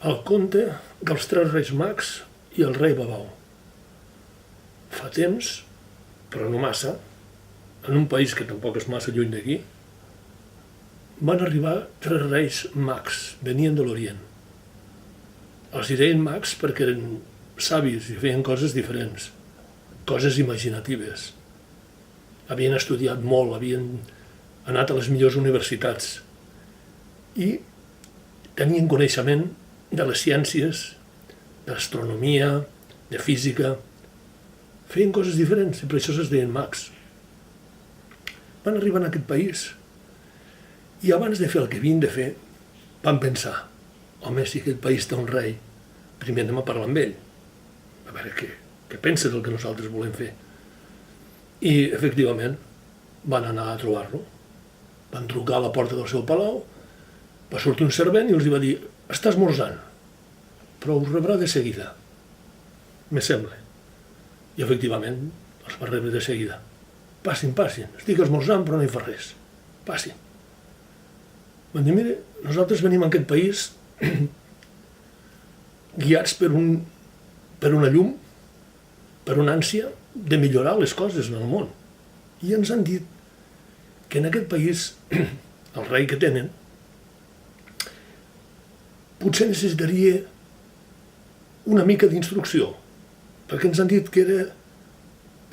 El conte dels tres reis mags i el rei Babau. Fa temps, però no massa, en un país que tampoc és massa lluny d'aquí, van arribar tres reis mags, venien de l'Orient. Els hi deien mags perquè eren savis i feien coses diferents, coses imaginatives. Havien estudiat molt, havien anat a les millors universitats i tenien coneixement de les ciències, d'astronomia, de física. Feien coses diferents i per això es deien mags. Van arribar a aquest país i abans de fer el que havien de fer van pensar: home, si aquest país té un rei, primer anem a parlar amb ell, a veure què pensa del que nosaltres volem fer. I efectivament van anar a trobar-lo, van trucar a la porta del seu palau, va sortir un servent i els va dir: està esmorzant, però us rebrà de seguida, me sembla. I efectivament els va rebre de seguida. Passin, estic esmorzant però no hi fa res, passin. Van dir: mire, nosaltres venim a aquest país guiats per una llum, per una ànsia de millorar les coses en el món. I ens han dit que en aquest país, el rei que tenen, potser necessitaria una mica d'instrucció, perquè ens han dit que era,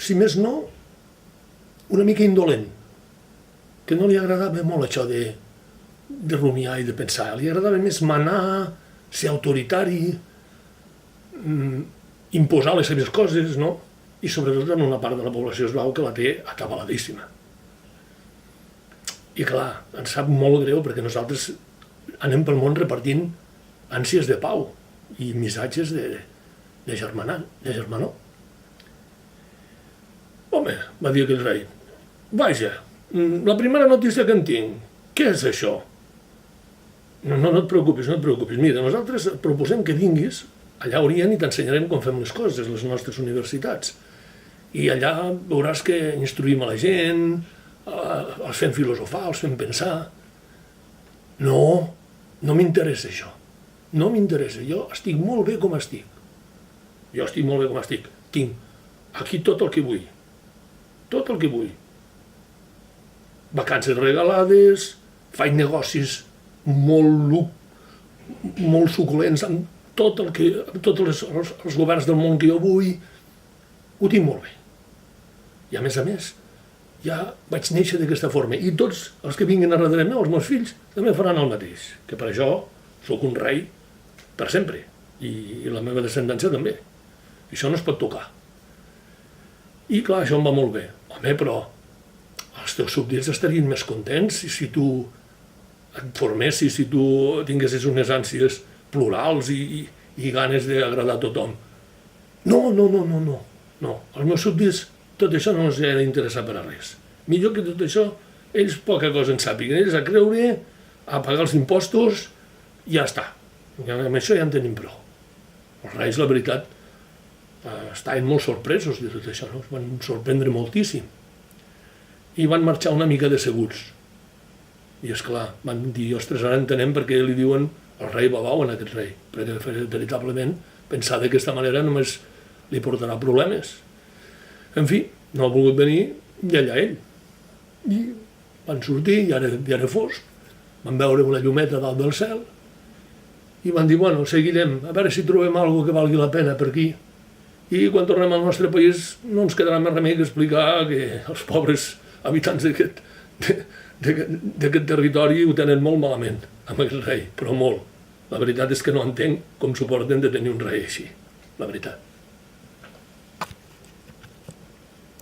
si més no, una mica indolent, que no li agradava molt això de rumiar i de pensar, li agradava més manar, ser autoritari, imposar les seves coses, no? I sobretot en una part de la població es veu que la té atabaladíssima. I clar, ens sap molt greu perquè nosaltres anem pel món repartint ànsies de pau i missatges de germanor. Home, va dir aquell rei, vaja, la primera notícia que en tinc, què és això? No et preocupis, mira, nosaltres et proposem que vinguis allà a Orient i t'ensenyarem com fem les coses, les nostres universitats. I allà veuràs que instruïm a la gent, els fem filosofar, els fem pensar. No m'interessa això. No m'interessa, jo estic molt bé com estic. Tinc aquí tot el que vull. Tot el que vull. Vacances regalades, faig negocis molt suculents amb tots els governs del món que jo vull. Ho tinc molt bé. I a més, ja vaig néixer d'aquesta forma. I tots els que vinguin a darrere meu, els meus fills, també faran el mateix. Que per això sóc un rei per sempre. I la meva descendència també. Això no es pot tocar. I clar, això em va molt bé. Home, però els teus súbdits estarien més contents si tu et formessis, si tu tinguessis unes ànsies plurals i ganes d'agradar a tothom. No. Els meus súbdits tot això no els ha d'interessar per a res. Millor que tot això, ells poca cosa en sàpiguen. Ells a creure, a pagar els impostos, i ja està. Amb això ja en tenim prou. Els reis, la veritat, estaven molt sorpresos de tot això, no? Es van sorprendre moltíssim. I van marxar una mica decebuts. I esclar, van dir: ostres, ara entenem per què li diuen el rei Babau a aquest rei, perquè veritablement pensar d'aquesta manera només li portarà problemes. En fi, no ha volgut venir i allà ell. I van sortir, ja era fosc, van veure una llumeta dalt del cel i van dir: bueno, seguirem, a veure si trobem alguna cosa que valgui la pena per aquí. I quan tornem al nostre país no ens quedarà més remei que explicar que els pobres habitants d'aquest territori ho tenen molt malament amb aquest rei, però molt. La veritat és que no entenc com suporten de tenir un rei així, la veritat.